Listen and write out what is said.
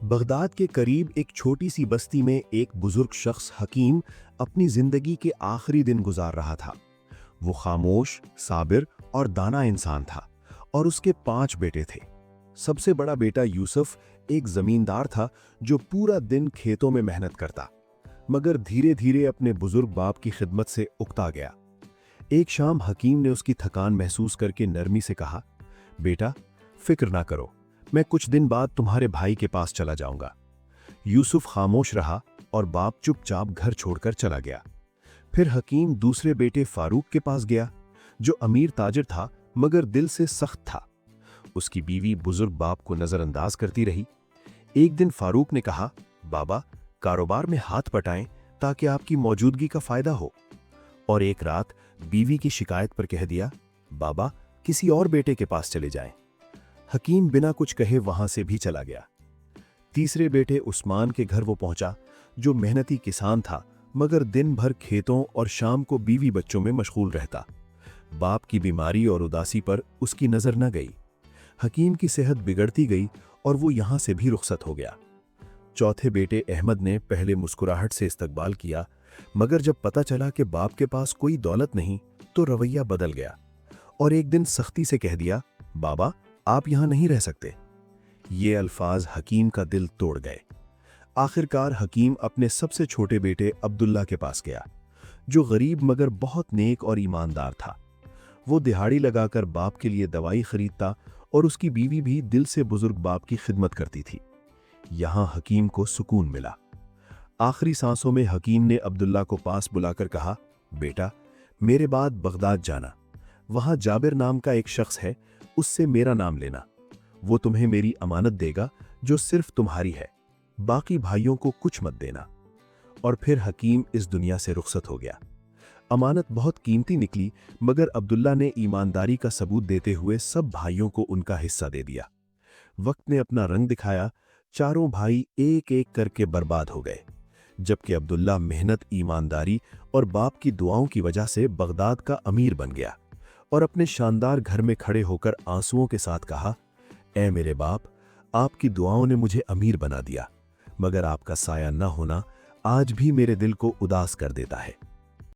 Baghdad के करीब एक छोटी सी बस्ती में एक बुजुर्ग शख्स हकीम अपनी जिंदगी के आखिरी दिन गुजार रहा था। वो खामोश, साबिर और दाना इंसान था और उसके 5 बेटे थे। सबसे बड़ा बेटा यूसुफ एक जमींदार था जो पूरा दिन खेतों में मेहनत करता, मगर धीरे धीरे अपने बुजुर्ग बाप की खिदमत से उकता गया। एक शाम हकीम ने उसकी थकान महसूस करके नरमी से कहा, बेटा फिक्र ना करो, मैं कुछ दिन बाद तुम्हारे भाई के पास चला जाऊंगा। यूसुफ खामोश रहा और बाप चुपचाप घर छोड़कर चला गया। फिर हकीम दूसरे बेटे फारूक के पास गया, जो अमीर ताजिर था मगर दिल से सख्त था। उसकी बीवी बुजुर्ग बाप को नजरअंदाज करती रही। एक दिन फारूक ने कहा, बाबा कारोबार में हाथ बटाएं ताकि आपकी मौजूदगी का फायदा हो। और एक रात बीवी की शिकायत पर कह दिया, बाबा किसी और बेटे के पास चले जाएं। हकीम बिना कुछ कहे वहां से भी चला गया। तीसरे बेटे उस्मान के घर वो पहुंचा, जो मेहनती किसान था मगर दिन भर खेतों और शाम को बीवी बच्चों में मशगूल रहता। बाप की बीमारी और उदासी पर उसकी नजर न गई। हकीम की सेहत बिगड़ती गई और वो यहां से भी रुखसत हो गया। चौथे बेटे अहमद ने पहले मुस्कुराहट से इस्तकबाल किया, मगर जब पता चला कि बाप के पास कोई दौलत नहीं तो रवैया बदल गया और एक दिन सख्ती से कह दिया, बाबा आप यहां नहीं रह सकते। ये अल्फाज हकीम का दिल तोड़ गए। आखिरकार हकीम अपने सबसे छोटे बेटे अब्दुल्ला के पास गया, जो गरीब मगर बहुत नेक और ईमानदार था। वो दिहाड़ी लगाकर बाप के लिए दवाई खरीदता और उसकी बीवी भी दिल से बुजुर्ग बाप की खिदमत करती थी। यहां हकीम को सुकून मिला। आखिरी सांसों में हकीम ने अब्दुल्ला को पास बुलाकर कहा, बेटा मेरे बाद बगदाद जाना, वहां जाबिर नाम का एक शख्स है, उससे मेरा नाम लेना। वो तुम्हें मेरी अमानत देगा जो सिर्फ तुम्हारी है, बाकी भाइयों को कुछ मत देना। और फिर हकीम इस दुनिया से रुखसत हो गया। अमानत बहुत कीमती निकली, मगर अब्दुल्ला ने ईमानदारी का सबूत देते हुए सब भाइयों को उनका हिस्सा दे दिया। वक्त ने अपना रंग दिखाया, चारों भाई एक एक करके बर्बाद हो गए, जबकि अब्दुल्ला मेहनत, ईमानदारी और बाप की दुआओं की वजह से बगदाद का अमीर बन गया और अपने शानदार घर में खड़े होकर आंसुओं के साथ कहा, ऐ मेरे बाप, आपकी दुआओं ने मुझे अमीर बना दिया, मगर आपका साया न होना आज भी मेरे दिल को उदास कर देता है।